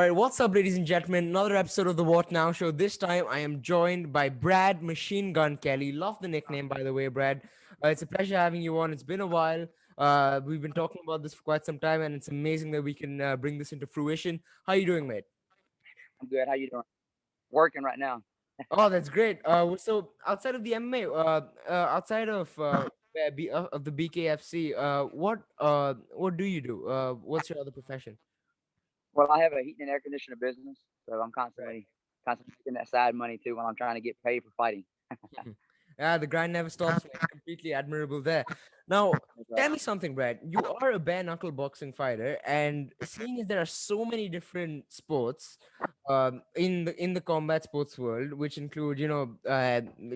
right, what's up, ladies and gentlemen? Another episode of the What Now Show. This time, I am joined by Brad Machine Gun Kelly. Love the nickname, by the way, Brad. It's a pleasure having you on. It's been a while. We've been talking about this for quite some time, and it's amazing that we can bring this into fruition. How you doing, mate? I'm good. How you doing? Working right now. Oh, that's great. So outside of the MMA, outside of the BKFC, what do you do? What's your other profession? Well, I have a heating and air conditioner business, so I'm Right. constantly making that side money too when I'm trying to get paid for fighting. Yeah, the grind never stops, man. Completely admirable there. Now, That's tell right. me something, Brad. You are a bare knuckle boxing fighter, and seeing as there are so many different sports, in the combat sports world, which include,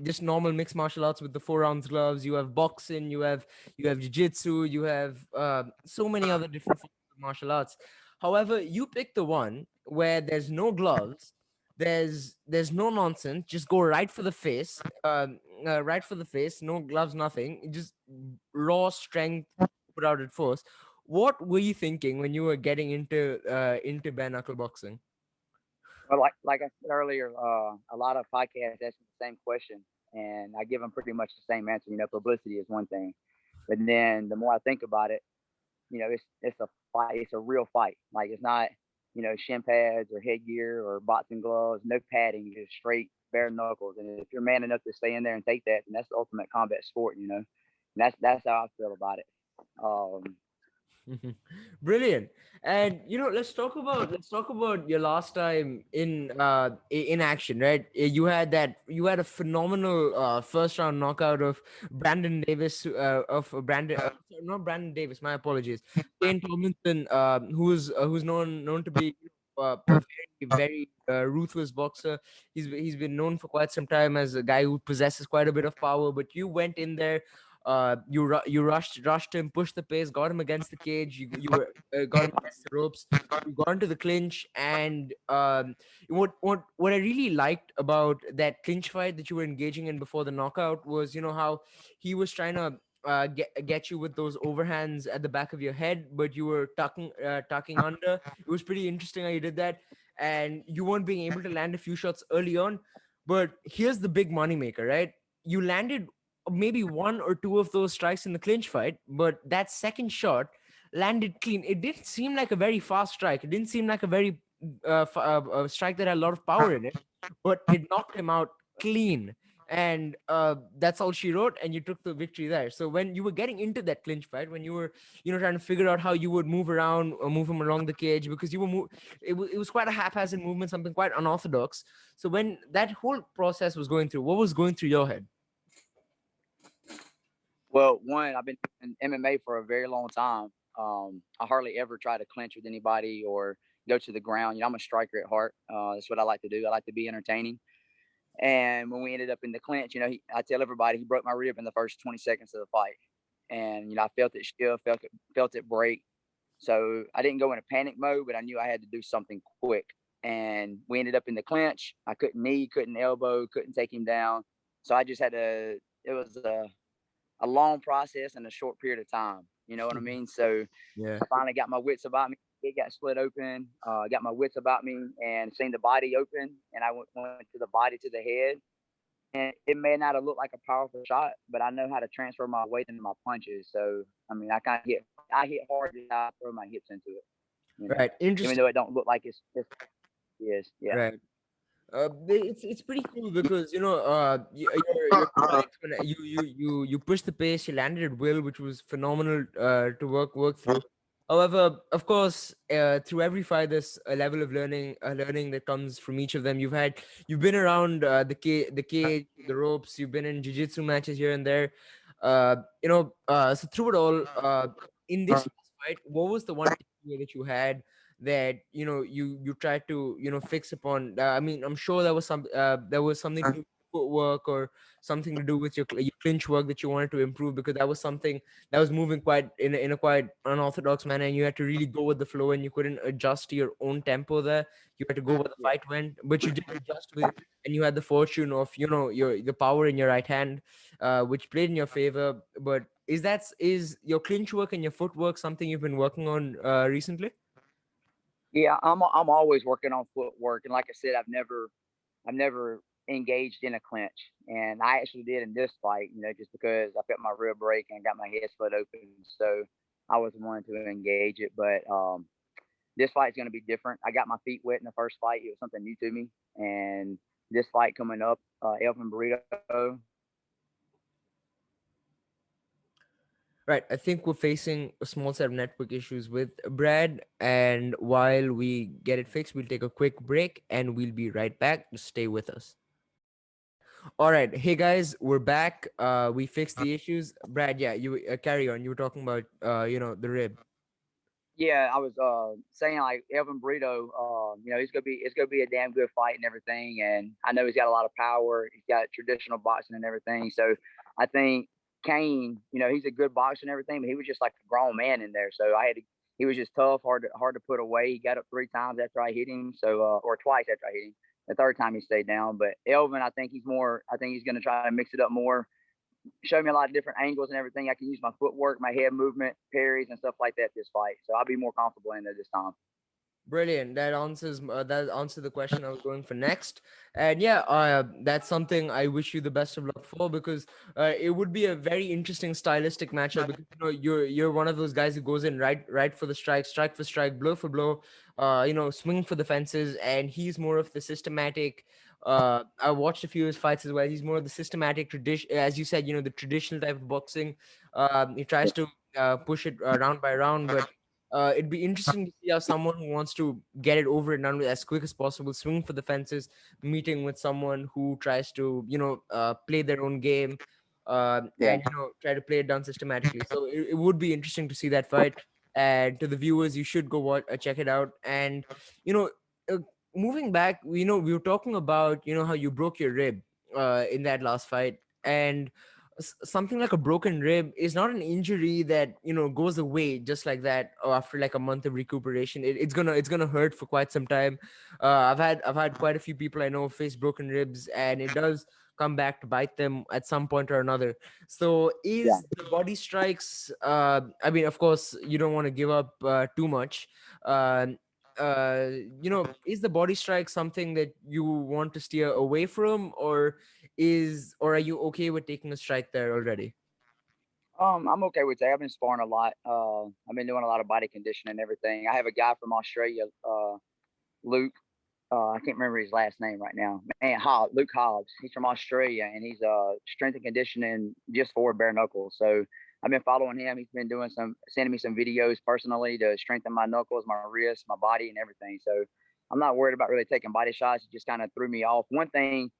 just normal mixed martial arts with the 4 rounds gloves. You have boxing, you have jiu-jitsu, you have so many other different forms of martial arts. However, you pick the one where there's no gloves, there's no nonsense, just go right for the face, right for the face, no gloves, nothing, just raw strength, put out at force. What were you thinking when you were getting into bare knuckle boxing? Well, like I said earlier, a lot of podcasts ask me the same question, and I give them pretty much the same answer. Publicity is one thing, but then the more I think about it, it's a fight. It's a real fight. Like it's not, shin pads or headgear or boxing gloves. No padding, just straight bare knuckles. And if you're man enough to stay in there and take that, then that's the ultimate combat sport. And that's how I feel about it. Um, Brilliant. And let's talk about your last time in action, right? You had a phenomenal first round knockout of Brandon Davis, of Brandon sorry, not Brandon Davis, my apologies. Shane Tomlinson, who's known to be a very ruthless boxer. He's been known for quite some time as a guy who possesses quite a bit of power, but you went in there, you rushed him, pushed the pace, got him against the cage. You got him against the ropes. You got into the clinch, and what I really liked about that clinch fight that you were engaging in before the knockout was, how he was trying to get you with those overhands at the back of your head, but you were tucking under. It was pretty interesting how you did that, and you weren't being able to land a few shots early on. But here's the big moneymaker, right? You landed maybe one or two of those strikes in the clinch fight, but that second shot landed clean. It didn't seem like a very fast strike. It didn't seem like a very strike that had a lot of power in it, but it knocked him out clean. And that's all she wrote, and you took the victory there. So when you were getting into that clinch fight, when you were, trying to figure out how you would move around or move him along the cage, because it was quite a haphazard movement, something quite unorthodox. So when that whole process was going through, what was going through your head? well, one, I've been in MMA for a very long time. I hardly ever try to clinch with anybody or go to the ground. I'm a striker at heart. That's what I like to do. I like to be entertaining. And when we ended up in the clinch, I tell everybody he broke my rib in the first 20 seconds of the fight. And I felt it shift, felt it break. So I didn't go in a panic mode, but I knew I had to do something quick. And we ended up in the clinch. I couldn't knee, couldn't elbow, couldn't take him down. So I just had to. It was a long process in a short period of time. You know what I mean? So Yeah. I finally got my wits about me. It got split open. Got my wits about me and seen the body open, and I went to the body to the head. And it may not have looked like a powerful shot, but I know how to transfer my weight into my punches. So I mean, I hit hard and I throw my hips into it. Right. Even Interesting. though it don't look like it's yes, yeah. Right. It's pretty cool because, you're correct when you pushed the pace, you landed at will, which was phenomenal to work through. However, of course, through every fight, there's a level of learning that comes from each of them. You've been around the cage, the ropes. You've been in jiu-jitsu matches here and there. So through it all, in this fight, what was the one takeaway that you had that you tried to fix upon? I mean, I'm sure there was something to do with footwork, or something to do with your clinch work that you wanted to improve, because that was something that was moving quite in a quite unorthodox manner, and you had to really go with the flow, and you couldn't adjust to your own tempo there. You had to go where the Yeah. fight went, but you did adjust with, and you had the fortune of your the power in your right hand, which played in your favor. But is your clinch work and your footwork something you've been working on recently? Yeah, I'm always working on footwork, and like I said, I've never engaged in a clinch, and I actually did in this fight. Just because I felt my rib break and got my head split open, so I was wanting to engage it. But this fight's going to be different. I got my feet wet in the first fight; it was something new to me, and this fight coming up, Elvin Burrito. Right, I think we're facing a small set of network issues with Brad, and while we get it fixed, we'll take a quick break and we'll be right back. Just stay with us. All right, hey guys, we're back. We fixed the issues. Brad, yeah, you carry on. You were talking about, the rib. Yeah, I was saying like Elvin Brito, it's gonna be a damn good fight and everything. And I know he's got a lot of power. He's got traditional boxing and everything. So I think Kane, he's a good boxer and everything, but he was just like a grown man in there. So he was just tough, hard to put away. He got up 3 times after I hit him, so or twice after I hit him. The third time he stayed down. But Elvin, I think he's more. I think he's gonna try to mix it up more, showed me a lot of different angles and everything. I can use my footwork, my head movement, parries, and stuff like that this fight. So I'll be more comfortable in there this time. Brilliant. That answered the question I was going for next. And yeah, that's something I wish you the best of luck for, because it would be a very interesting stylistic matchup, because you're one of those guys who goes in right for the strike for strike, blow for blow, swing for the fences, and he's more of the systematic. I watched a few of his fights as well. He's more of the systematic tradition, as you said, the traditional type of boxing. He tries to push it round by round, but it'd be interesting to see how someone who wants to get it over and done with as quick as possible, swing for the fences, meeting with someone who tries to, play their own game, Yeah, and try to play it down systematically. So it would be interesting to see that fight. And to the viewers, you should go watch, check it out. And you know, uh, moving back, we were talking about how you broke your rib in that last fight, and something like a broken rib is not an injury that goes away just like that, or after like a month of recuperation. It's gonna hurt for quite some time. I've had quite a few people I know face broken ribs, and it does come back to bite them at some point or another. So yeah. is the body strikes, I mean, of course you don't want to give up too much. uh, uh is the body strike something that you want to steer away from, or are you okay with taking a strike there already? I'm okay with that. I've been sparring a lot. I've been doing a lot of body conditioning and everything. I have a guy from Australia, Luke. I can't remember his last name right now. Man, Luke Hobbs. He's from Australia, and he's strength and conditioning just for bare knuckles. So I've been following him. He's been sending me some videos personally to strengthen my knuckles, my wrists, my body, and everything. So I'm not worried about really taking body shots. It just kind of threw me off. One thing,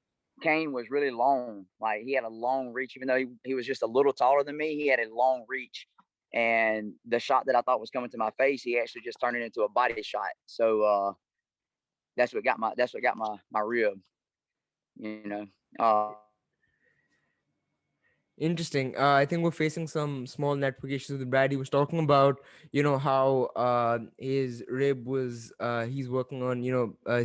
Kane was really long. Like he had a long reach, even though he was just a little taller than me. He had a long reach. And the shot that I thought was coming to my face, he actually just turned it into a body shot. So that's what got my rib. You know. Interesting. I think we're facing some small network issues with Brad. He was talking about, how his rib was, he's working on,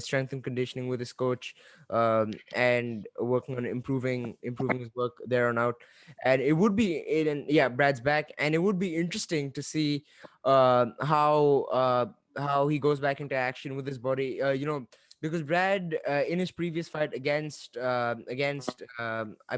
strength and conditioning with his coach, and working on improving his work there on out. And it would be, and yeah, Brad's back, and it would be interesting to see how he goes back into action with his body. Because Brad, in his previous fight against I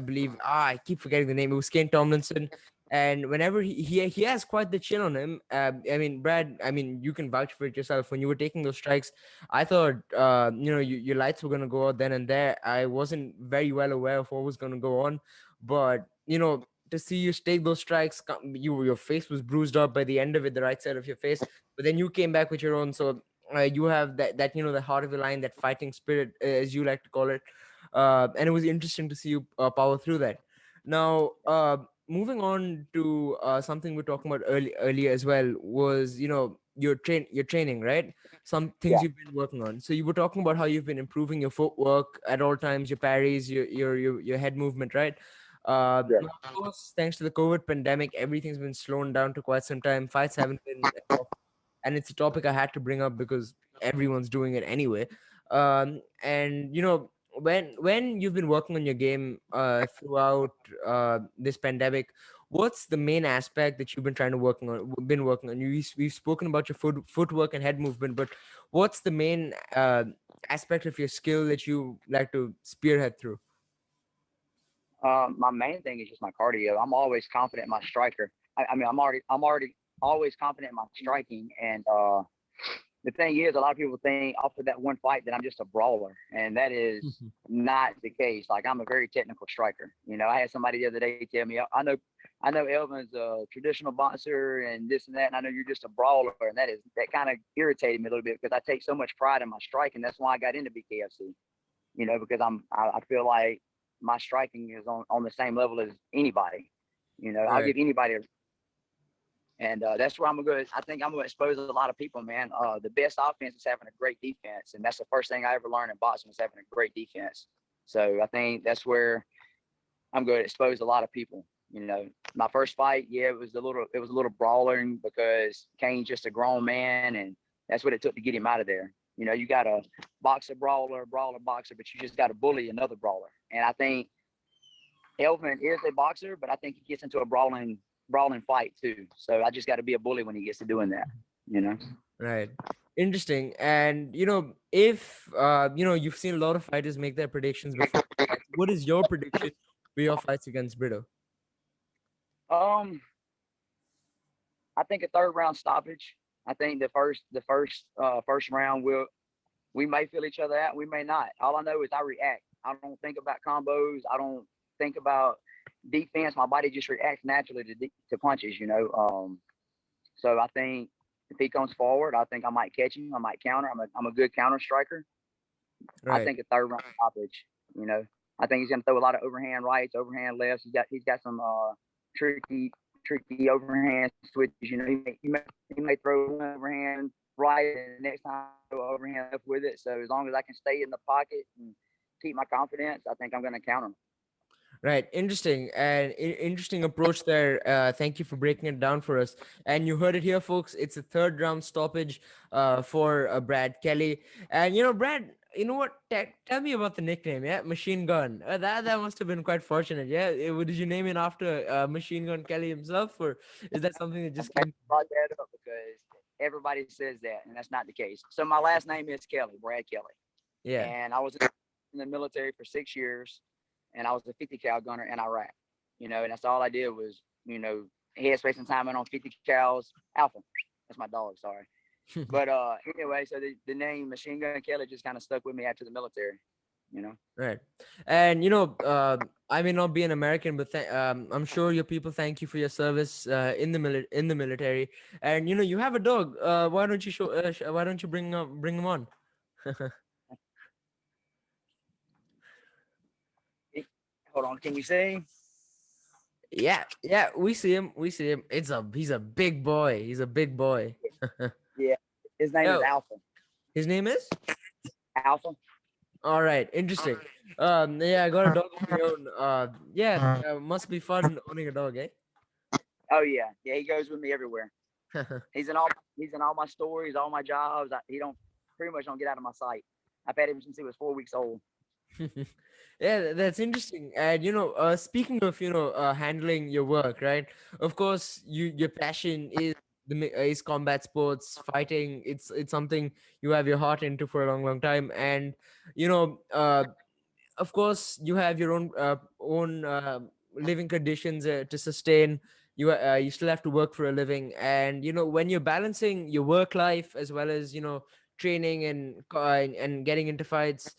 believe, I keep forgetting the name. It was Kane Tomlinson, and whenever he has quite the chin on him. I mean, Brad. I mean, you can vouch for it yourself. When you were taking those strikes, I thought your lights were gonna go out then and there. I wasn't very well aware of what was gonna go on, but to see you take those strikes, your face was bruised up by the end of it, the right side of your face, but then you came back with your own. So you have that the heart of the lion, that fighting spirit, as you like to call it, and it was interesting to see you power through that. Now, moving on to something we are talking about earlier as well, was your training, right? Some things Yeah, you've been working on. So you were talking about how you've been improving your footwork at all times, your parries, your head movement, right? yeah, Now, of course, thanks to the COVID pandemic, everything's been slowing down to quite some time. Fights haven't been, and it's a topic I had to bring up because everyone's doing it anyway. And when you've been working on your game throughout this pandemic, what's the main aspect that you've been working on? We've spoken about your footwork and head movement, but what's the main aspect of your skill that you like to spearhead through? My main thing is just my cardio. I'm always confident in my striker. I mean, I'm already always confident in my striking. And the thing is, a lot of people think off of that one fight that I'm just a brawler, and that is not the case. Like, I'm a very technical striker. You know, I had somebody the other day tell me, I know Elvin's a traditional boxer and this and that, and I know you're just a brawler, and that kind of irritated me a little bit because I take so much pride in my striking. That's why I got into BKFC. You know, because I feel like my striking is on the same level as anybody. You know, I'll Right. give anybody and that's where I'm gonna go. I think I'm gonna expose a lot of people, man. The best offense is having a great defense, and that's the first thing I ever learned in boxing was having a great defense. So I think that's where I'm going to expose a lot of people. You know, my first fight, yeah, it was a little brawling because Kane's just a grown man, and that's what it took to get him out of there. You know, you got a boxer, brawler, boxer, but you just got to bully another brawler. And I think Elvin is a boxer, but I think he gets into a brawling fight too. So I just got to be a bully when he gets to doing that. You know. Right. Interesting. And if you've seen a lot of fighters make their predictions before fights, what is your prediction for your fights against Brito? Um, I think a third round stoppage. I think first round we may feel each other out, we may not. All I know is I react. I don't think about combos. I don't think about defense. My body just reacts naturally to punches, you know. So I think if he comes forward, I think I might catch him. I might counter. I'm a good counter striker. I Right. think a third round stoppage. You know, I think he's going to throw a lot of overhand rights, overhand lefts. He's got some tricky overhand switches. You know, he may throw one overhand right, and the next time throw overhand left with it. So as long as I can stay in the pocket and keep my confidence, I think I'm going to counter him. Right. Interesting. And interesting approach there. Thank you for breaking it down for us. And you heard it here, folks. It's a third round stoppage for Brad Kelly. And Brad, you know what? Tell me about the nickname. Yeah, Machine Gun. That must have been quite fortunate. Yeah. Did you name it after Machine Gun Kelly himself, or is that something that I'm just glad came? you brought that up because everybody says that, and that's not the case. So my last name is Kelly, Brad Kelly, Yeah. and I was in the military for 6 years, and I was a 50 cal gunner in Iraq. You know, and that's all I did was headspace and timing on 50 cals Alpha. That's my dog. Sorry. But anyway, so the name Machine Gun Kelly just kind of stuck with me after the military. You know. Right. And I may not be an American, but I'm sure your people thank you for your service in the military. And you have a dog. Why don't you why don't you bring him on? Hold on, can you see? Yeah, yeah, we see him. We see him. He's a big boy. He's a big boy. Yeah, his name is Yo, Alpha. his name is. Alpha. All right, interesting. Yeah, I got a dog of my own. Yeah, must be fun owning a dog, eh? Oh yeah, yeah. He goes with me everywhere. He's in all my stories, all my jobs. He don't pretty much don't get out of my sight. I've had him since he was 4 weeks old. Yeah, that's interesting. And speaking of handling your work, right? Of course, your passion is is combat sports, fighting. It's something you have your heart into for a long, long time. And you know, of course, you have your own living conditions to sustain. You still have to work for a living, and when you're balancing your work life as well as training and getting into fights.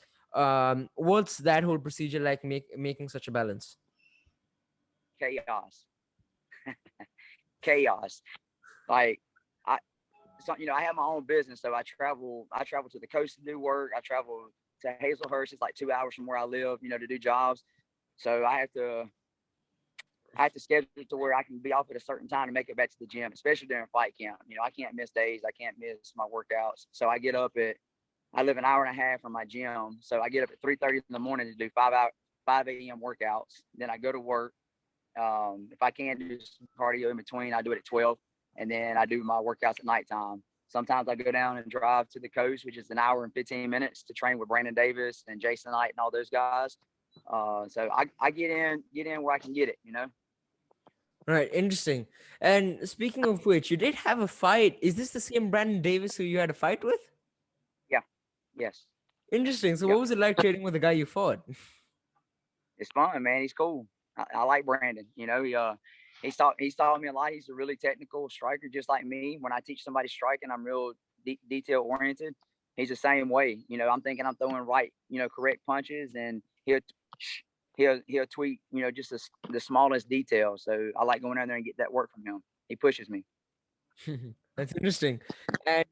What's that whole procedure like, making such a balance? Chaos, chaos. Like I, I have my own business, so I travel. I travel to the coast to do work. I travel to Hazelhurst. It's like 2 hours from where I live. You know, to do jobs. So I have to schedule it to where I can be off at a certain time to make it back to the gym, especially during fight camp. You know, I can't miss days. I can't miss my workouts. So I live an hour and a half from my gym. So I get up at 3:30 in the morning to do 5 a.m. workouts. Then I go to work. If I can do some cardio in between, I do it at 12. And then I do my workouts at nighttime. Sometimes I go down and drive to the coast, which is an hour and 15 minutes to train with Brandon Davis and Jason Knight and all those guys. So I get in where I can get it, you know. Right, interesting. And speaking of which, you did have a fight. Is this the same Brandon Davis who you had a fight with? Yeah. Yes. Interesting. So, what Yep. was it like trading with the guy you fought? It's fun, man. He's cool. I like Brandon. You know, he's taught me a lot. He's a really technical striker, just like me. When I teach somebody striking, I'm real detail oriented. He's the same way. You know, I'm thinking I'm throwing right, correct punches, and he'll tweak, just the smallest detail. So I like going out there and get that work from him. He pushes me. That's interesting. And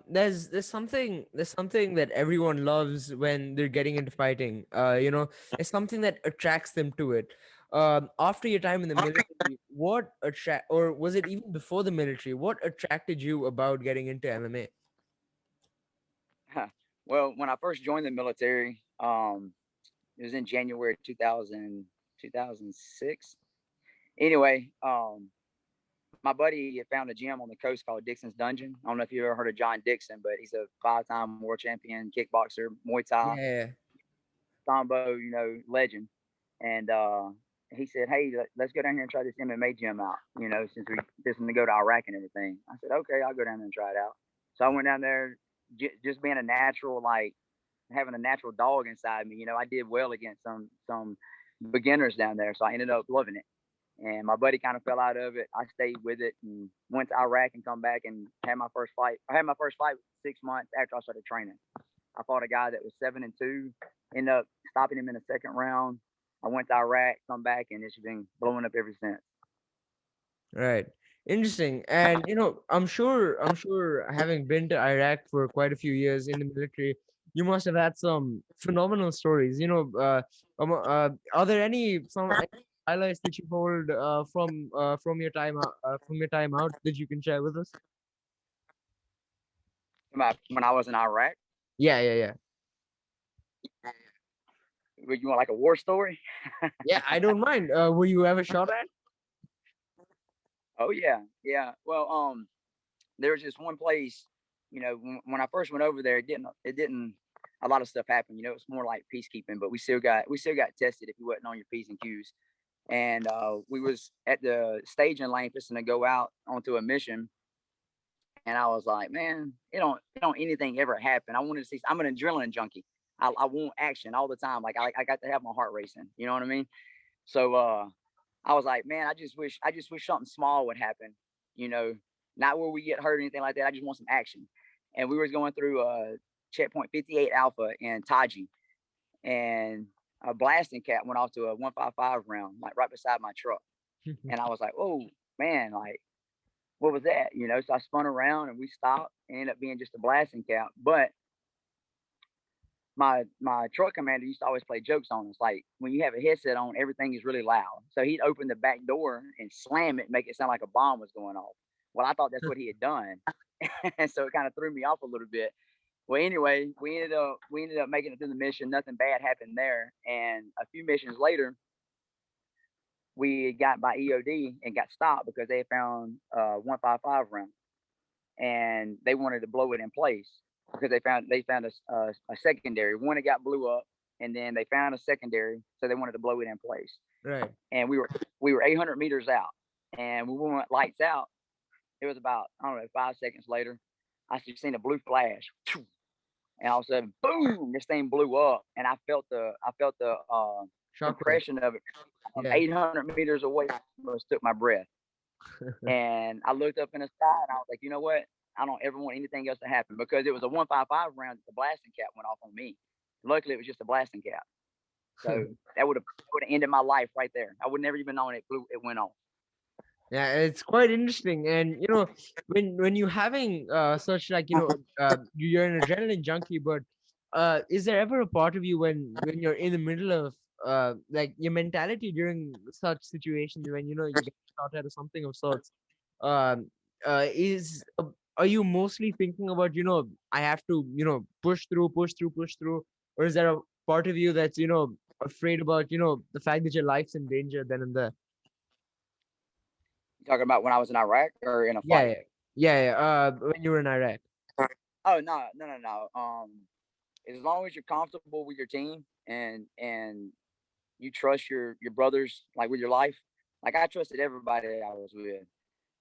there's something that everyone loves when they're getting into fighting. It's something that attracts them to it. After your time in the military, what attract, or was it even before the military? What attracted you about getting into MMA? Well, when I first joined the military, it was in January 2006. Anyway, my buddy had found a gym on the coast called Dixon's Dungeon. I don't know if you ever heard of John Dixon, but he's a 5-time world champion kickboxer, Muay Thai, Yeah. Sambo, legend. And he said, "Hey, let's go down here and try this MMA gym out. Since we just going to go to Iraq and everything." I said, "Okay, I'll go down there and try it out." So I went down there, just being a natural, like having a natural dog inside me. I did well against some beginners down there, so I ended up loving it. And my buddy kind of fell out of it. I stayed with it and went to Iraq and come back and had my first fight. I had my first fight 6 months after I started training. I fought a guy that was 7-2, ended up stopping him in the second round. I went to Iraq, come back, and it's been blowing up ever since. Right. Interesting. And I'm sure having been to Iraq for quite a few years in the military, you must have had some phenomenal stories. Are there any highlights that you hold from your time out that you can share with us? When I was in Iraq, Yeah, yeah, yeah. you want like a war story? Yeah, I don't mind. Were you ever shot at? Oh yeah, yeah. Well, there was just one place. When I first went over there, it didn't. A lot of stuff happened. It's more like peacekeeping, but we still got tested if you wasn't on your p's and q's. And we was at the staging lane just to go out onto a mission. And I was like, man, it don't anything ever happen. I wanted to see. I'm an adrenaline junkie. I want action all the time. Like I got to have my heart racing. You know what I mean? So I was like, man, I just wish something small would happen. You know, not where we get hurt or anything like that. I just want some action. And we was going through checkpoint 58 Alpha in Taji, and a blasting cap went off to a 155 round, like right beside my truck. And I was like, oh man, like what was that? So I spun around and we stopped and ended up being just a blasting cap. But my truck commander used to always play jokes on us. Like when you have a headset on, everything is really loud. So he'd open the back door and slam it, and make it sound like a bomb was going off. Well, I thought that's what he had done, and so it kind of threw me off a little bit. Well, anyway, we ended up making it through the mission. Nothing bad happened there, and a few missions later, we got by EOD and got stopped because they found 155 round, and they wanted to blow it in place because they found a secondary one that got blew up, and then they found a secondary, so they wanted to blow it in place. Right. And we were 800 meters out, and when we went lights out, it was about, I don't know, 5 seconds later, I just seen a blue flash, and all of a sudden, boom! This thing blew up, and I felt the Shockwave. impression of it from Yeah. 800 meters away. Almost took my breath. And I looked up in the sky and I was like, you know what? I don't ever want anything else to happen, because it was a 155 round that the blasting cap went off on me. Luckily, it was just a blasting cap. So that would have ended my life right there. I would never even known it went off. Yeah, it's quite interesting. And when you having such, like, you're an adrenaline junkie, but is there ever a part of you when you're in the middle of like your mentality during such situations, when you get shot at or something of sorts, um is are you mostly thinking about, I have to, push through, push through, push through, or is there a part of you that's, afraid about, the fact that your life's in danger then and there? You talking about when I was in Iraq or in a Yeah, fight? yeah, yeah, yeah. When you were in Iraq. Oh no, no, no, no. As long as you're comfortable with your team and you trust your brothers like with your life, Like I trusted everybody I was with.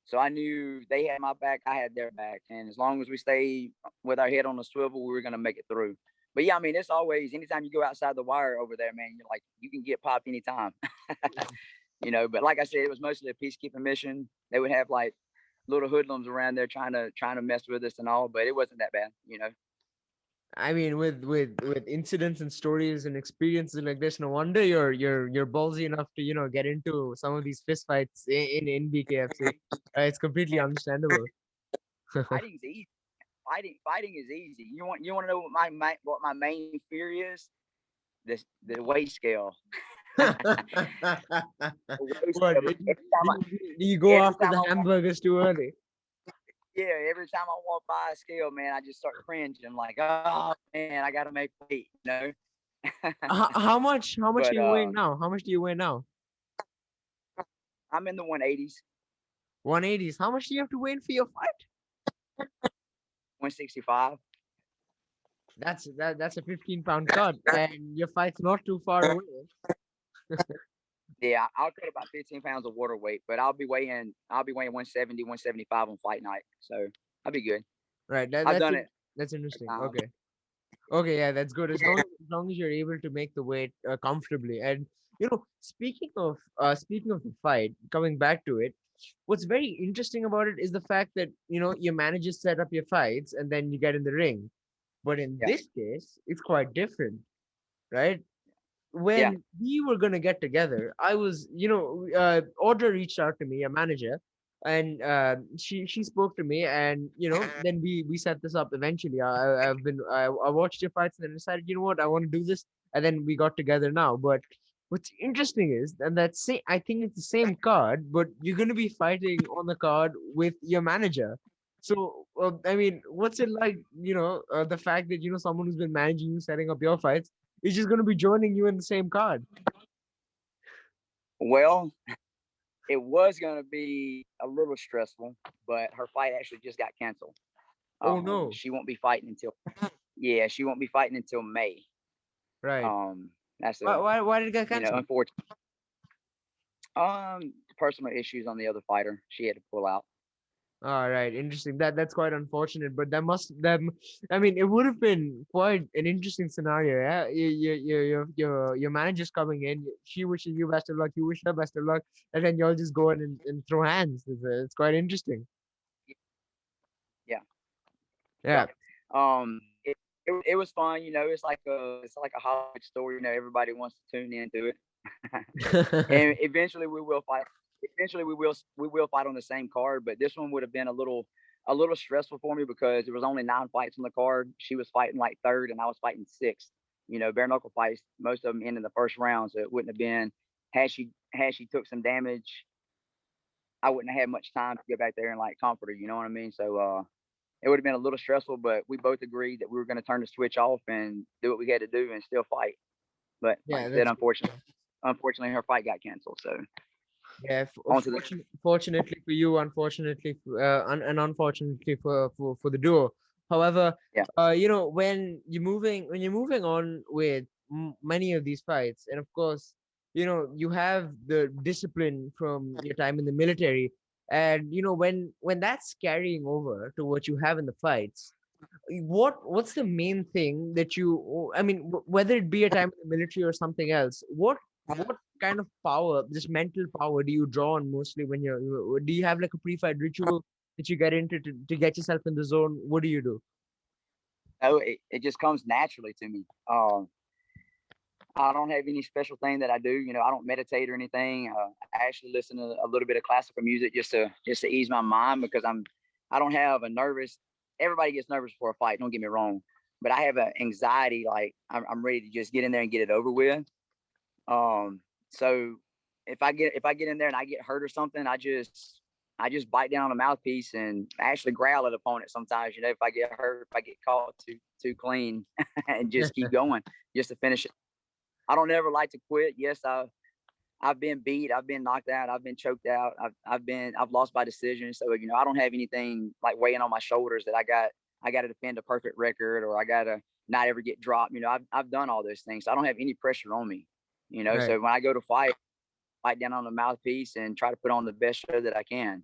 So I knew they had my back, I had their back. And as long as we stayed with our head on the swivel, we were gonna make it through. But yeah, I mean, it's always anytime you go outside the wire over there, man, you're like you can get popped anytime. But like I said, it was mostly a peacekeeping mission. They would have like little hoodlums around there trying to mess with us and all, but it wasn't that bad. I mean, with incidents and stories and experiences like this, no wonder you're ballsy enough to get into some of these fist fights in BKFC. It's completely understandable. Fighting's easy. Fighting is easy. You want to know what my main fear is? The weight scale. What? Do you go Every after time the I walk, hamburgers too early? yeah, every time I walk by a scale, man, I just start cringing. Like, oh man, I gotta make weight. How much are But you weighing now? How much do you weigh now? I'm in the 180s, 180s. How much do you have to weigh in for your fight? 165. That's a 15-pound cut, and your fight's not too far away. Yeah, I'll cut about 15 pounds of water weight, but I'll be weighing 170, 175 on fight night. So I'll be good. Right. I've done it That's a interesting. time. Okay. Okay, yeah, that's good. As long as you're able to make the weight comfortably. And speaking of the fight, coming back to it, what's very interesting about it is the fact that your managers set up your fights and then you get in the ring. But in Yeah, this case, it's quite different, right? yeah, When we were gonna get together, I was, Audra reached out to me, a manager, and she spoke to me, and then we set this up eventually. I watched your fights and then decided, you know what, I want to do this, and then we got together now. But what's interesting is, and that's same, I think it's the same card, but you're gonna be fighting on the card with your manager. So, I mean, what's it like, the fact that someone who's been managing you, setting up your fights is just going to be joining you in the same card. well, it was gonna be a little stressful, but her fight actually just got canceled. Oh no. She won't be fighting until Yeah, she won't be fighting until May. Right. That's Why did it get canceled? unfortunate. Personal issues on the other fighter. She had to pull out. All right, interesting. That's quite unfortunate, but I mean, it would have been quite an interesting scenario. Yeah, your manager's coming in. She wishes you best of luck. You wish her best of luck, and then y'all just go in and throw hands. It's quite interesting. Yeah, Yeah. yeah. It was fun. It's like a Hollywood story. Everybody wants to tune into it, and eventually we will fight. Eventually we will fight on the same card, but this one would have been a little stressful for me because there was only 9 fights on the card. She was fighting like third, and I was fighting sixth. Bare knuckle fights, most of them end in the first round, so it wouldn't have been had she took some damage. I wouldn't have had much time to go back there and like comfort her. You know what I mean? So it would have been a little stressful, but we both agreed that we were going to turn the switch off and do what we had to do and still fight. But like Yeah, I said, that's unfortunately, her fight got canceled. So yeah. on to the Fortunately for you, unfortunately, and unfortunately for the duo. However, yeah. when you're moving on with many of these fights, and of course, you have the discipline from your time in the military, and when that's carrying over to what you have in the fights, what's the main thing that I mean, whether it be a time in the military or something else, what kind of power, this mental power, do you draw on mostly when do you have like a pre-fight ritual that you get into to get yourself in the zone? What do you do? No, it just comes naturally to me. I don't have any special thing that I do. I don't meditate or anything. I actually listen to a little bit of classical music just to ease my mind because I don't have a nervous. Everybody gets nervous before a fight. Don't get me wrong, but I have an anxiety. Like I'm ready to just get in there and get it over with. Um, so if I get in there and I get hurt or something, I just bite down on the mouthpiece and actually growl at opponent sometimes. If I get hurt, if I get caught too clean, and just keep going just to finish it. I don't ever like to quit. Yes, I've been beat, I've been knocked out, I've been choked out, I've lost by decision. So I don't have anything like weighing on my shoulders that I got to defend a perfect record or I got to not ever get dropped. I've done all those things. So I don't have any pressure on me. Right. So when I go to fight, fight down on the mouthpiece and try to put on the best show that I can.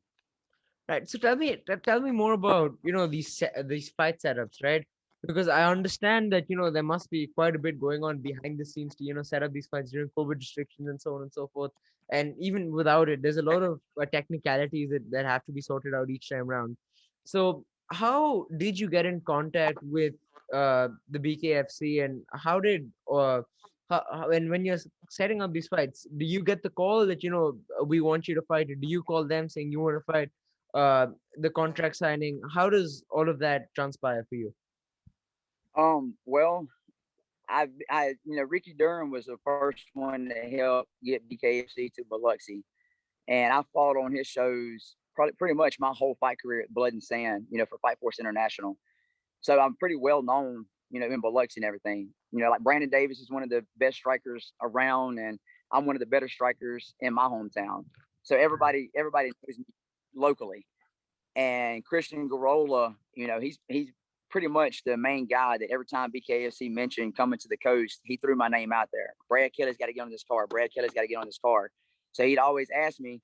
Right. So tell me more about these fight setups, right? Because I understand that there must be quite a bit going on behind the scenes to set up these fights during COVID restrictions and so on and so forth. And even without it, there's a lot of technicalities that have to be sorted out each time around. So how did you get in contact with the BKFC, and how did when you're setting up these fights, do you get the call that we want you to fight, or do you call them saying you want to fight? uh the contract signing, how does all of that transpire for you? Well, Ricky Durham was the first one to help get BKFC to Biloxi, and I fought on his shows probably pretty much my whole fight career at Blood and Sand, for Fight Force International. So I'm pretty well known, in Biloxi and everything. Like Brandon Davis is one of the best strikers around, and I'm one of the better strikers in my hometown. So everybody knows me locally. And Christian Garola, he's pretty much the main guy that every time BKFC mentioned coming to the coast, he threw my name out there. Brad Kelly's got to get on this card. Brad Kelly's got to get on this card. So he'd always ask me,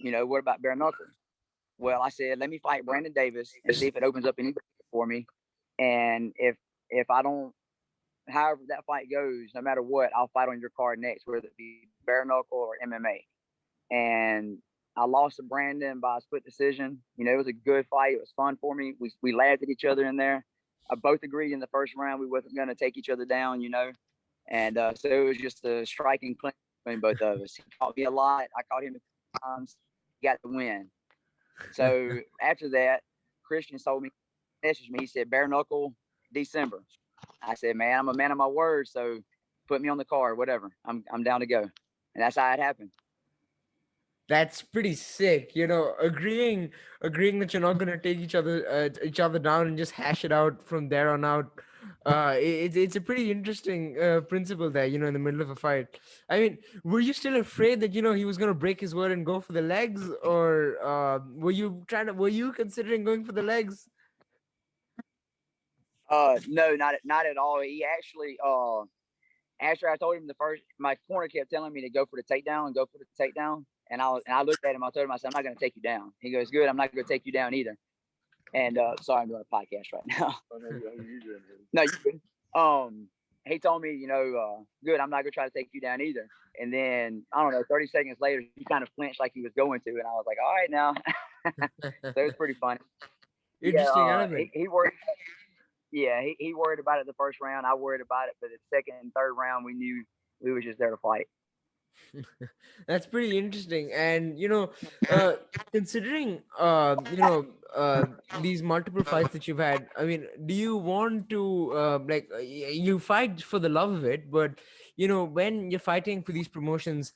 what about Bare Knuckle? Well, I said, let me fight Brandon Davis and see if it opens up anything for me. And if I don't, however that fight goes, no matter what, I'll fight on your card next, whether it be Bare Knuckle or MMA. And I lost to Brandon by a split decision. It was a good fight. It was fun for me. We laughed at each other in there. I both agreed in the first round we wasn't going to take each other down, and so it was just a striking clean between both of us. He caught me a lot. I caught him a few times. He got the win. So after that, Christian told me, messaged me. He said, Bare Knuckle, December. I said, man, I'm a man of my word, so put me on the card, whatever. I'm down to go. And that's how it happened. That's pretty sick. Agreeing that you're not gonna take each other down and just hash it out from there on out. It's a pretty interesting principle there. In the middle of a fight. I mean, were you still afraid that he was gonna break his word and go for the legs, or were you considering going for the legs? No, not at all. He actually, after I told him the first, my corner kept telling me to go for the takedown and go for the takedown. And I looked at him. I told him, I said, I'm not going to take you down. He goes, good. I'm not going to take you down either. And sorry, I'm doing a podcast right now. No, you good. He told me, good. I'm not going to try to take you down either. And then I don't know, 30 seconds later, he kind of flinched like he was going to, and I was like, all right now. So it was pretty funny. Interesting Yeah, element. he worried. Yeah, he worried about it the first round. I worried about it, but the second and third round, we knew we was just there to fight. That's pretty interesting. And considering these multiple fights that you've had, I mean, do you want to you fight for the love of it, but when you're fighting for these promotions,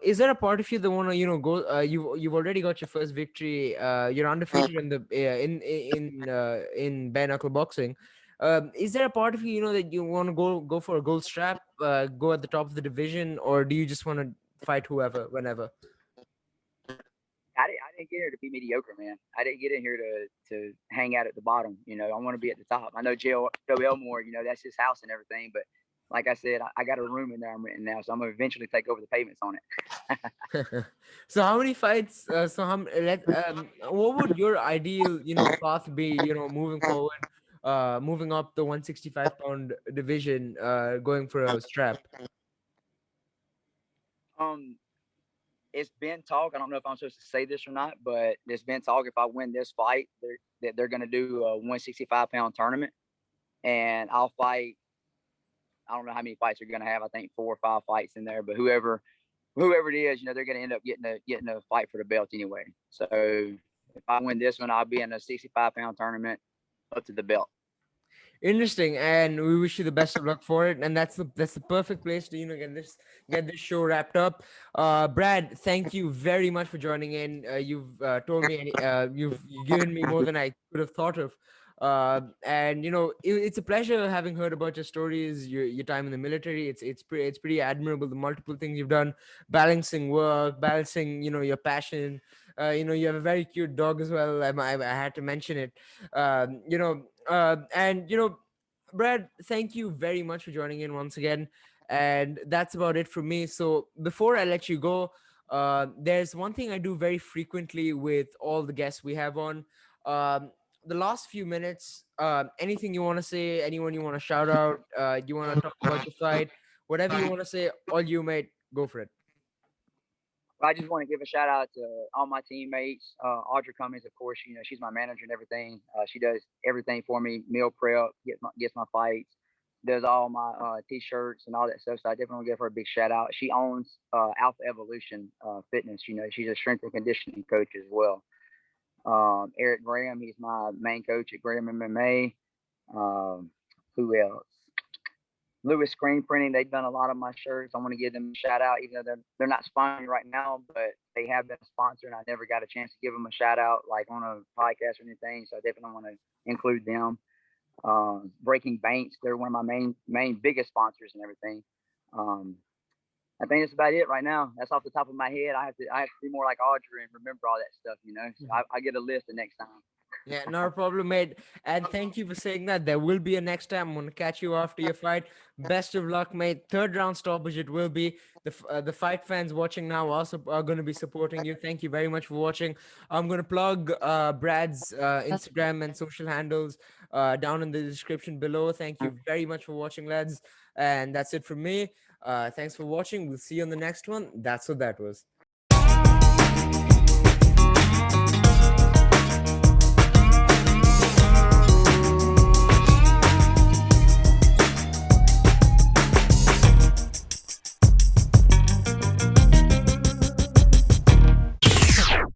is there a part of you that want to go? You've already got your first victory. You're undefeated in the in bare knuckle boxing. Is there a part of you that you want to go for a gold strap, go at the top of the division, or do you just want to fight whoever, whenever? I didn't get here to be mediocre, man. I didn't get in here to hang out at the bottom. I want to be at the top. I know Joe Elmore, that's his house and everything, but like I said, I got a room in there I'm renting now, so I'm gonna eventually take over the payments on it. So how many fights? What would your ideal path be? Moving forward, moving up the 165-pound division, going for a strap. um, it's been talk. I don't know if I'm supposed to say this or not, but there's been talk if I win this fight, they're going to do a 165-pound tournament, and I'll fight. I don't know how many fights they're going to have. I think 4 or 5 fights in there, but whoever it is, they're going to end up getting a fight for the belt anyway. So if I win this one, I'll be in a 65-pound tournament up to the belt. Interesting, and we wish you the best of luck for it. And that's the perfect place to get this show wrapped up. Brad, thank you very much for joining in. You've told me you've given me more than I could have thought of. And it's a pleasure having heard about your stories, your time in the military. It's pretty admirable, the multiple things you've done, balancing work, balancing your passion. You have a very cute dog as well. I had to mention it. And Brad, thank you very much for joining in once again. And that's about it for me. So before I let you go, there's one thing I do very frequently with all the guests we have on. Um, the last few minutes, anything you want to say, anyone you want to shout out, you want to talk about your fight, whatever you want to say, all you, mate, go for it. I just want to give a shout out to all my teammates. Audra Cummings, of course, she's my manager and everything. She does everything for me, meal prep, gets my fights, does all my t-shirts and all that stuff. So I definitely want to give her a big shout out. She owns Alpha Evolution Fitness. She's a strength and conditioning coach as well. Eric Graham, he's my main coach at Graham MMA. Who else? Lewis Screen Printing, they've done a lot of my shirts. I want to give them a shout out, even though they're not sponsoring right now, but they have been a sponsor, and I never got a chance to give them a shout out like on a podcast or anything. So I definitely want to include them. Breaking Banks, they're one of my main biggest sponsors and everything. Um, I think that's about it right now. That's off the top of my head. I have to be more like Audrey and remember all that stuff. So I get a list the next time. Yeah, not a problem, mate. And thank you for saying that. There will be a next time. I'm gonna catch you after your fight. Best of luck, mate. Third round stoppage. It will be. The fight fans watching now also are gonna be supporting you. Thank you very much for watching. I'm gonna plug Brad's Instagram and social handles down in the description below. Thank you very much for watching, lads. And that's it from me. Thanks for watching. We'll see you on the next one. That's what that was.